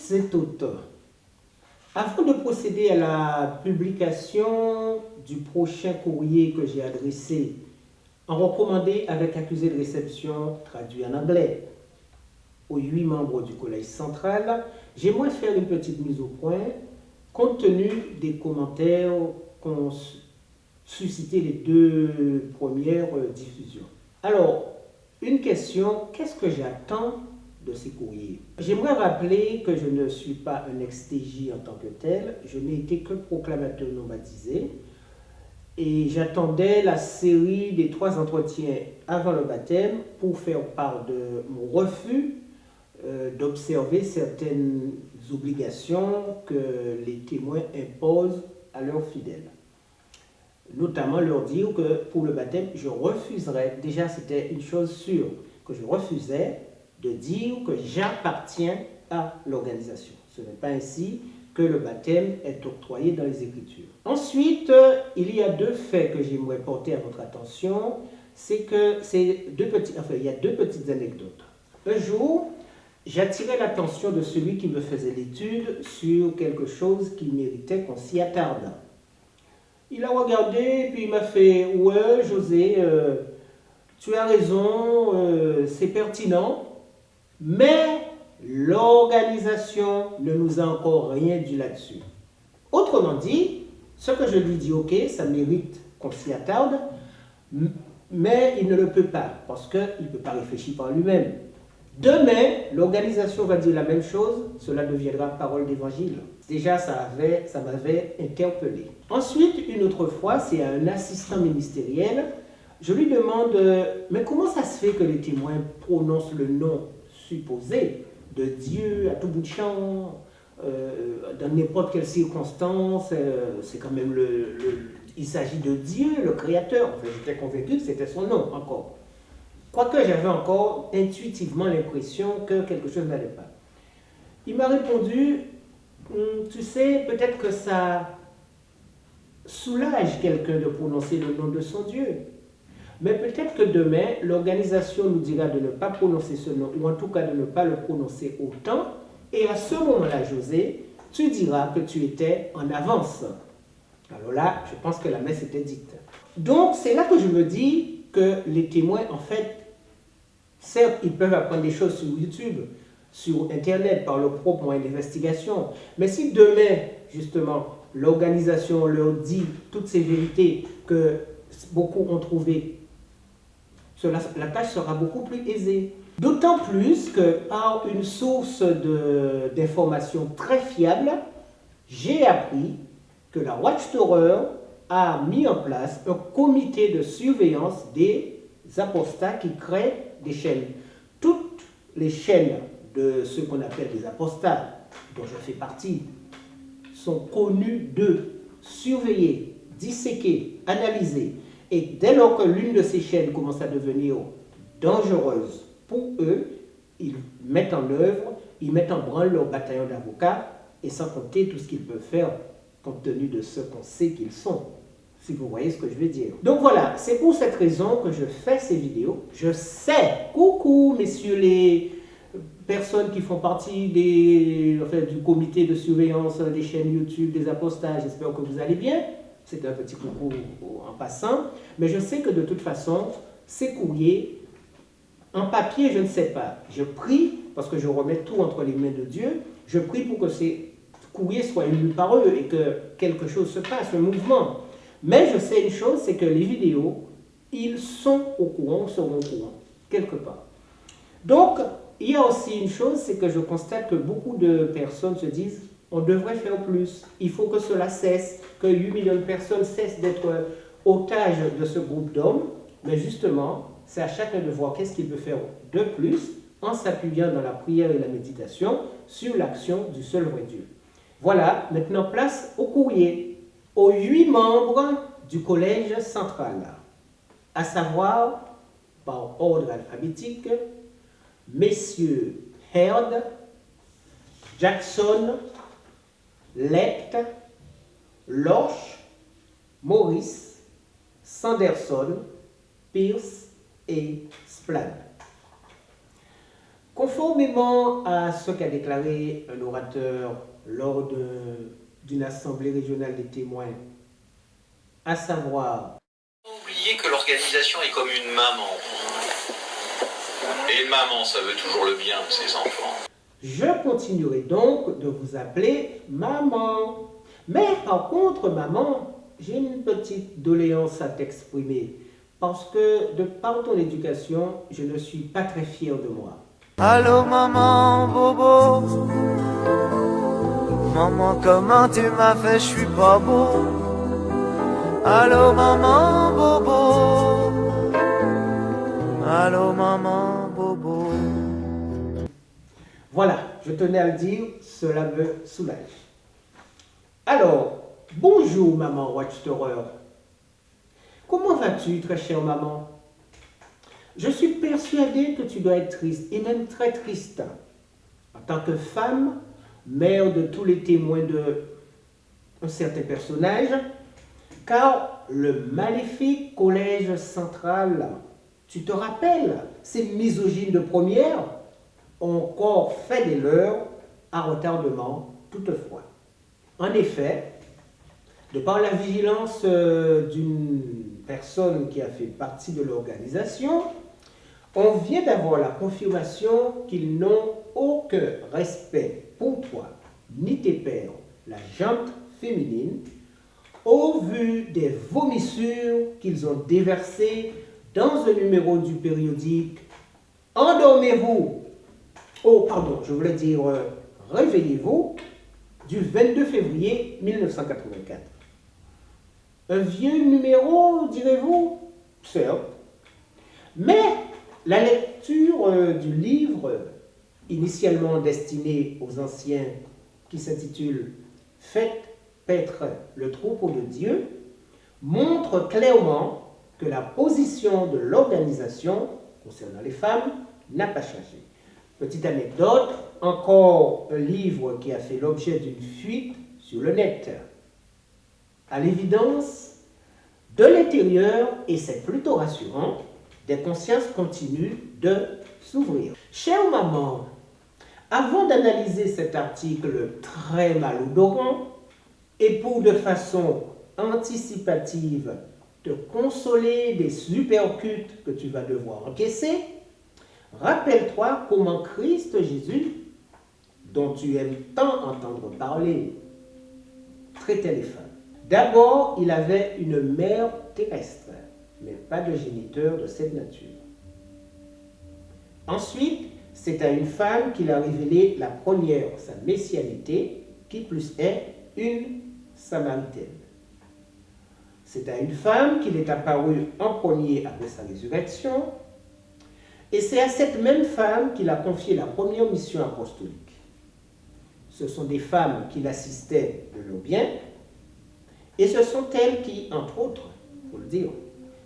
tous et toutes, avant de procéder à la publication du prochain courrier que j'ai adressé en recommandé avec accusé de réception traduit en anglais aux 8 membres du Collège central, j'aimerais faire une petite mise au point compte tenu des commentaires qu'ont suscité les 2 premières diffusions. Alors, une question, qu'est-ce que j'attends de ces courriers? J'aimerais rappeler que je ne suis pas un ex-TJ en tant que tel, je n'ai été que proclamateur non baptisé et j'attendais la série des 3 entretiens avant le baptême pour faire part de mon refus d'observer certaines obligations que les témoins imposent à leurs fidèles. Notamment leur dire que pour le baptême, je refuserais, déjà c'était une chose sûre, que je refusais de dire que j'appartiens à l'organisation. Ce n'est pas ainsi que le baptême est octroyé dans les Écritures. Ensuite, il y a 2 faits que j'aimerais porter à votre attention. C'est que il y a 2 petites anecdotes. Un jour, j'attirais l'attention de celui qui me faisait l'étude sur quelque chose qui méritait qu'on s'y attarde. Il a regardé et puis il m'a fait « Ouais, José, tu as raison, c'est pertinent, mais l'organisation ne nous a encore rien dit là-dessus. » Autrement dit, ce que je lui dis « Ok, ça mérite qu'on s'y attarde, mais il ne le peut pas parce qu'il ne peut pas réfléchir par lui-même. Demain, l'organisation va dire la même chose, cela deviendra parole d'évangile. » Déjà, ça m'avait interpellé. Ensuite, une autre fois, c'est à un assistant ministériel. Je lui demande, mais comment ça se fait que les témoins prononcent le nom supposé de Dieu à tout bout de champ, dans n'importe quelle circonstance, c'est quand même il s'agit de Dieu, le Créateur. Enfin, j'étais convaincu que c'était son nom encore. Quoique j'avais encore intuitivement l'impression que quelque chose n'allait pas. Il m'a répondu, tu sais, peut-être que ça soulage quelqu'un de prononcer le nom de son Dieu. Mais peut-être que demain, l'organisation nous dira de ne pas prononcer ce nom, ou en tout cas de ne pas le prononcer autant. Et à ce moment-là, José, tu diras que tu étais en avance. Alors là, je pense que la messe était dite. Donc, c'est là que je me dis que les témoins, en fait, certes, ils peuvent apprendre des choses sur YouTube, sur Internet, par leur propre moyen d'investigation. Mais si demain, justement, l'organisation leur dit toutes ces vérités que beaucoup ont trouvées, la tâche sera beaucoup plus aisée. D'autant plus que par une source d'information très fiable, j'ai appris que la Watchtower a mis en place un comité de surveillance des apostats qui créent des chaînes. Toutes les chaînes de ce qu'on appelle des apostats, dont je fais partie, sont connues d'eux, surveillées, disséquées, analysées. Et dès lors que l'une de ces chaînes commence à devenir dangereuse pour eux, ils mettent en œuvre, ils mettent en branle leur bataillon d'avocats, et sans compter tout ce qu'ils peuvent faire compte tenu de ce qu'on sait qu'ils sont. Si vous voyez ce que je veux dire. Donc voilà, c'est pour cette raison que je fais ces vidéos. Je sais, coucou messieurs les personnes qui font partie du comité de surveillance des chaînes YouTube, des apostats, j'espère que vous allez bien. C'est un petit coucou en passant. Mais je sais que de toute façon, ces courriers, en papier, je ne sais pas. Je prie, parce que je remets tout entre les mains de Dieu, je prie pour que ces courriers soient lus par eux et que quelque chose se passe, un mouvement. Mais je sais une chose, c'est que les vidéos, ils sont au courant, seront au courant, quelque part. Donc, il y a aussi une chose, c'est que je constate que beaucoup de personnes se disent on devrait faire plus, il faut que cela cesse, que 8 millions de personnes cessent d'être otages de ce groupe d'hommes. Mais justement, c'est à chacun de voir qu'est-ce qu'il peut faire de plus en s'appuyant dans la prière et la méditation sur l'action du seul vrai Dieu. Voilà, maintenant place au courrier, aux 8 membres du Collège central, à savoir, par ordre alphabétique, messieurs Heard, Jackson, Lecht, Loche, Morris, Sanderson, Pierce et Splad. Conformément à ce qu'a déclaré un orateur lors d'une assemblée régionale des témoins, à savoir... Oubliez que l'organisation est comme une maman. Et une maman, ça veut toujours le bien de ses enfants. Je continuerai donc de vous appeler maman. Mais par contre, maman, j'ai une petite doléance à t'exprimer. Parce que de par ton éducation, je ne suis pas très fier de moi. Allô maman bobo, maman comment tu m'as fait, je suis pas beau. Allô maman bobo, allô maman bobo. Voilà, je tenais à le dire, cela me soulage. Alors, bonjour maman Watchtower. Comment vas-tu, très chère maman? Je suis persuadée que tu dois être triste, et même très triste, en tant que femme, mère de tous les témoins d'un certain personnage, car le maléfique collège central, tu te rappelles, ces misogynes de première, ont encore fait des leurs à retardement toutefois. En effet, de par la vigilance d'une personne qui a fait partie de l'organisation, on vient d'avoir la confirmation qu'ils n'ont aucun respect pour toi, ni tes pères, la gente féminine, au vu des vomissures qu'ils ont déversées dans un numéro du périodique Endormez-vous, oh pardon, je voulais dire Réveillez-vous, du 22 février 1984. Un vieux numéro, direz-vous? Certes. Mais la lecture du livre, initialement destiné aux anciens, qui s'intitule « Faites paître le troupeau de Dieu », montre clairement que la position de l'organisation concernant les femmes n'a pas changé. Petite anecdote, encore un livre qui a fait l'objet d'une fuite sur le net. À l'évidence, de l'intérieur, et c'est plutôt rassurant, des consciences continuent de s'ouvrir. Chère maman, avant d'analyser cet article très malodorant, et pour de façon anticipative te consoler des supercutes que tu vas devoir encaisser, rappelle-toi comment Christ Jésus, dont tu aimes tant entendre parler, traitait les femmes. D'abord, il avait une mère terrestre, mais pas de géniteur de cette nature. Ensuite, c'est à une femme qu'il a révélé la première, sa messianité, qui plus est une Samaritaine. C'est à une femme qu'il est apparu en premier après sa résurrection, et c'est à cette même femme qu'il a confié la première mission apostolique. Ce sont des femmes qui l'assistaient de leur bien, et ce sont elles qui, entre autres, il faut le dire,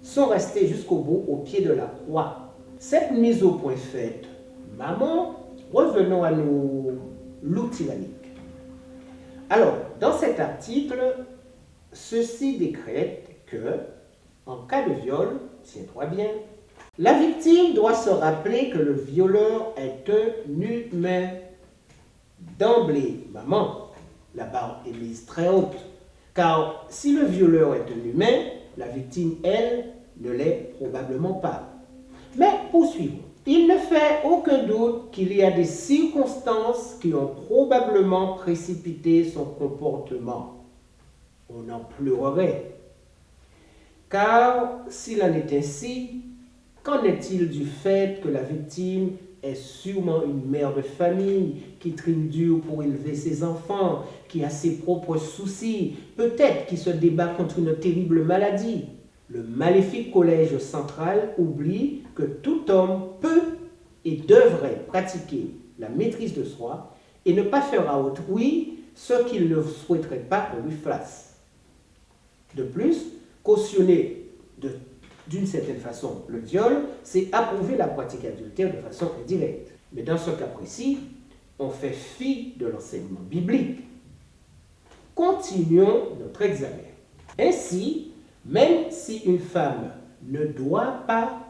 sont restées jusqu'au bout au pied de la croix. Cette mise au point faite, maman, revenons à nos loups tyranniques. Alors, dans cet article, ceci décrète que, en cas de viol, tiens-toi bien, la victime doit se rappeler que le violeur est un humain. D'emblée, maman, la barre est mise très haute, car si le violeur est un humain, la victime, elle, ne l'est probablement pas. Mais poursuivons. Il ne fait aucun doute qu'il y a des circonstances qui ont probablement précipité son comportement. On en pleurerait. Car s'il en est ainsi, qu'en est-il du fait que la victime est sûrement une mère de famille qui trime dur pour élever ses enfants, qui a ses propres soucis, peut-être qui se débat contre une terrible maladie? Le maléfique collège central oublie que tout homme peut et devrait pratiquer la maîtrise de soi et ne pas faire à autrui ce qu'il ne souhaiterait pas qu'on lui fasse. De plus, cautionner d'une certaine façon le viol, c'est approuver la pratique adultère de façon indirecte. Mais dans ce cas précis, on fait fi de l'enseignement biblique. Continuons notre examen. Ainsi, même si une femme ne doit pas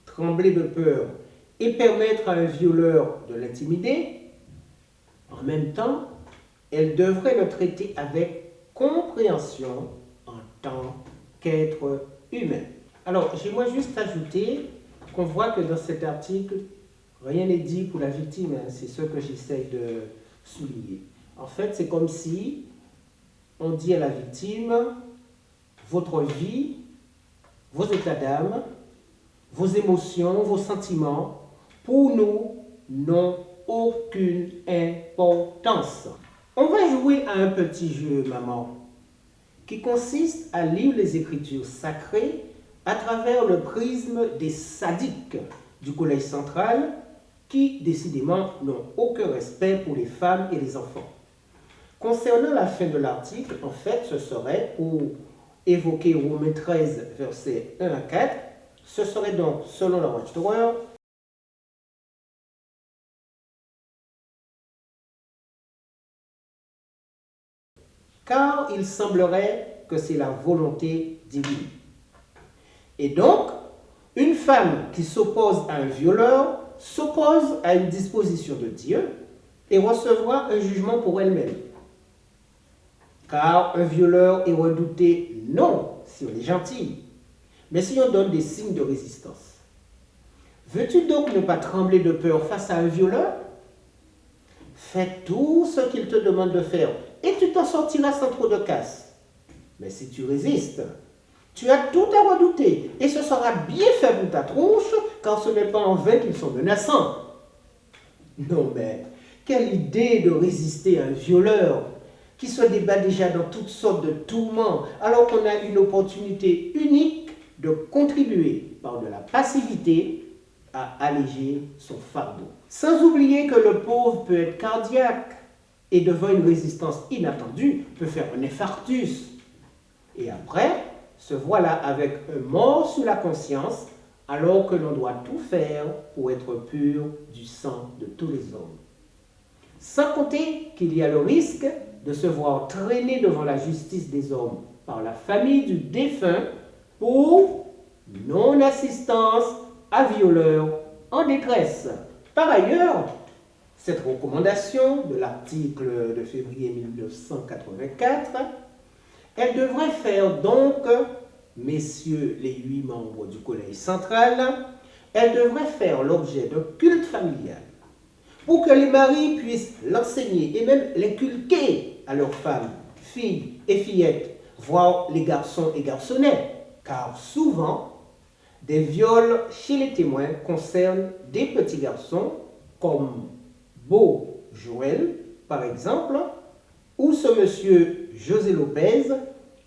trembler de peur et permettre à un violeur de l'intimider, en même temps, elle devrait le traiter avec compréhension en tant qu'être humain. Alors, j'aimerais juste ajouter qu'on voit que dans cet article, rien n'est dit pour la victime, hein, c'est ce que j'essaie de souligner. En fait, c'est comme si on dit à la victime, votre vie, vos états d'âme, vos émotions, vos sentiments, pour nous, n'ont aucune importance. On va jouer à un petit jeu, maman, qui consiste à lire les Écritures sacrées à travers le prisme des sadiques du Collège central qui, décidément, n'ont aucun respect pour les femmes et les enfants. Concernant la fin de l'article, en fait, ce serait, pour évoquer Romains 13, versets 1 à 4, ce serait donc, selon la Watchtower, car il semblerait que c'est la volonté divine. Et donc, une femme qui s'oppose à un violeur s'oppose à une disposition de Dieu et recevra un jugement pour elle-même. Car un violeur est redouté non si on est gentil, mais si on donne des signes de résistance. Veux-tu donc ne pas trembler de peur face à un violeur? Fais tout ce qu'il te demande de faire et tu t'en sortiras sans trop de casse. Mais si tu résistes, tu as tout à redouter et ce sera bien fait pour ta tronche, car ce n'est pas en vain qu'ils sont menaçants. Non mais, quelle idée de résister à un violeur qui se débat déjà dans toutes sortes de tourments, alors qu'on a une opportunité unique de contribuer par de la passivité à alléger son fardeau. Sans oublier que le pauvre peut être cardiaque et devant une résistance inattendue peut faire un infarctus. Et après, se voilà avec un mort sous la conscience alors que l'on doit tout faire pour être pur du sang de tous les hommes. Sans compter qu'il y a le risque de se voir traîner devant la justice des hommes par la famille du défunt pour non-assistance à violeur en détresse. Par ailleurs, cette recommandation de l'article de février 1984, elle devrait faire donc, messieurs les 8 membres du Collège central, elle devrait faire l'objet d'un culte familial pour que les maris puissent l'enseigner et même l'inculquer à leurs femmes, filles et fillettes, voire les garçons et garçonnettes, car souvent, des viols chez les témoins concernent des petits garçons comme Beau Joël, par exemple, ou ce monsieur José Lopez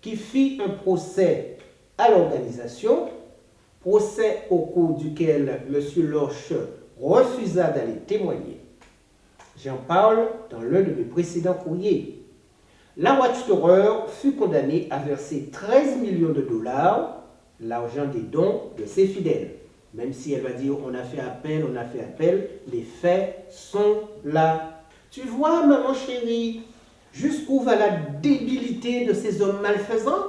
qui fit un procès à l'organisation, procès au cours duquel monsieur Loche refusa d'aller témoigner. J'en parle dans l'un de mes précédents courriers. La Watchtower fut condamnée à verser 13 millions de dollars, l'argent des dons de ses fidèles. Même si elle va dire on a fait appel, les faits sont là. Tu vois, maman chérie, jusqu'où va la débilité de ces hommes malfaisants?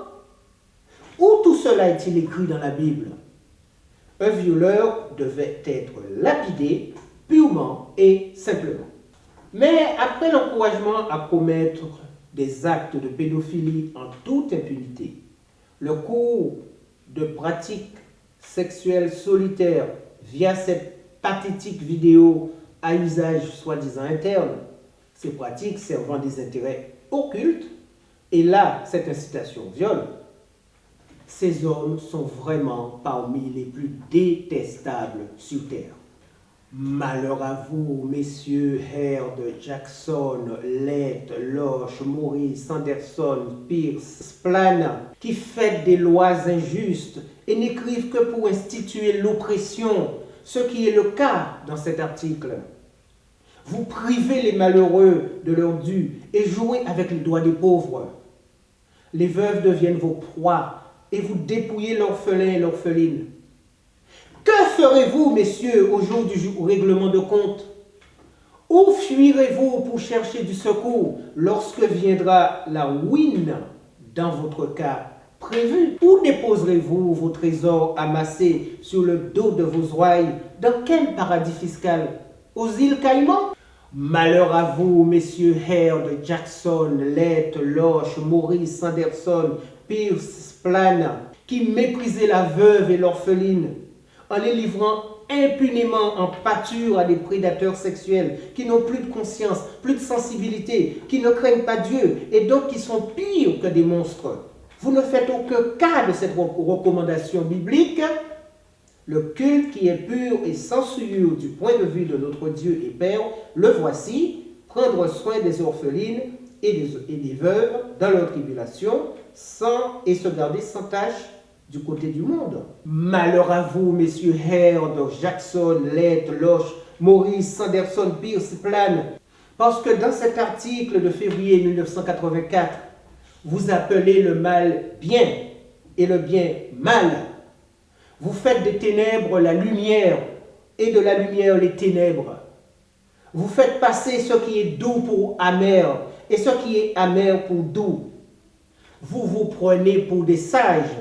Où tout cela est-il écrit dans la Bible? Un violeur devait être lapidé purement et simplement. Mais après l'encouragement à commettre des actes de pédophilie en toute impunité, le cours de pratiques sexuelles solitaires via cette pathétique vidéo à usage soi-disant interne, ces pratiques servant des intérêts occultes, et là, cette incitation au viol, ces hommes sont vraiment parmi les plus détestables sur Terre. Malheur à vous, messieurs Heard, Jackson, Lett, Loche, Maurice, Sanderson, Pierce, Splan, qui faites des lois injustes et n'écrivent que pour instituer l'oppression, ce qui est le cas dans cet article. Vous privez les malheureux de leur dû et jouez avec les droits des pauvres. Les veuves deviennent vos proies et vous dépouillez l'orphelin et l'orpheline. Que ferez-vous, messieurs, au jour du règlement de compte? Où fuirez-vous pour chercher du secours lorsque viendra la ruine, dans votre cas, prévu. Où déposerez-vous vos trésors amassés sur le dos de vos ouailles? Dans quel paradis fiscal? Aux îles Caïmans? Malheur à vous, messieurs Heard, Jackson, Lett, Loche, Maurice, Sanderson, Pierce, Splann, qui méprisez la veuve et l'orpheline en les livrant impunément en pâture à des prédateurs sexuels qui n'ont plus de conscience, plus de sensibilité, qui ne craignent pas Dieu et donc qui sont pires que des monstres. Vous ne faites aucun cas de cette recommandation biblique. Le culte qui est pur et sans souillure du point de vue de notre Dieu et Père, le voici, prendre soin des orphelines et des veuves dans leur tribulation, et se garder sans tâche du côté du monde. Malheur à vous, messieurs Heard, Jackson, Lett, Loche, Maurice, Sanderson, Pierce, Splann, parce que dans cet article de février 1984, vous appelez le mal bien et le bien mal. Vous faites des ténèbres la lumière et de la lumière les ténèbres. Vous faites passer ce qui est doux pour amer et ce qui est amer pour doux. Vous vous prenez pour des sages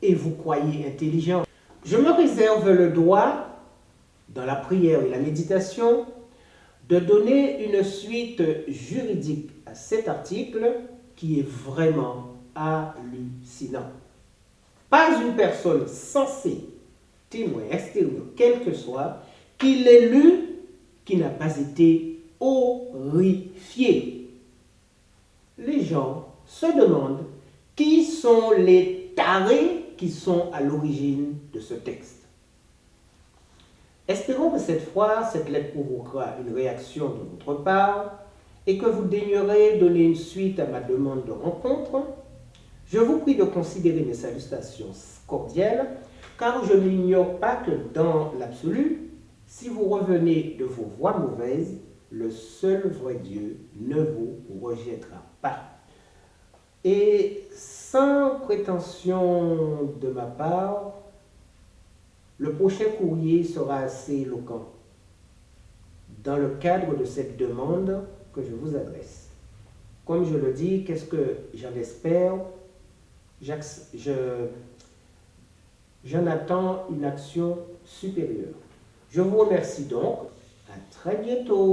et vous croyez intelligents. Je me réserve le droit, dans la prière et la méditation, de donner une suite juridique à cet article qui est vraiment hallucinant. Pas une personne censée, témoin extérieur, quel que soit, qui l'ait lu, qui n'a pas été horrifié. Les gens se demandent qui sont les tarés qui sont à l'origine de ce texte. Espérons que cette fois, cette lettre provoquera une réaction de votre part et que vous daignerez donner une suite à ma demande de rencontre. Je vous prie de considérer mes salutations cordiales, car je n'ignore pas que dans l'absolu, si vous revenez de vos voies mauvaises, le seul vrai Dieu ne vous rejettera pas. Et sans prétention de ma part, le prochain courrier sera assez éloquent dans le cadre de cette demande que je vous adresse. Comme je le dis, qu'est-ce que j'en espère? J'en attends une action supérieure. Je vous remercie donc. À très bientôt.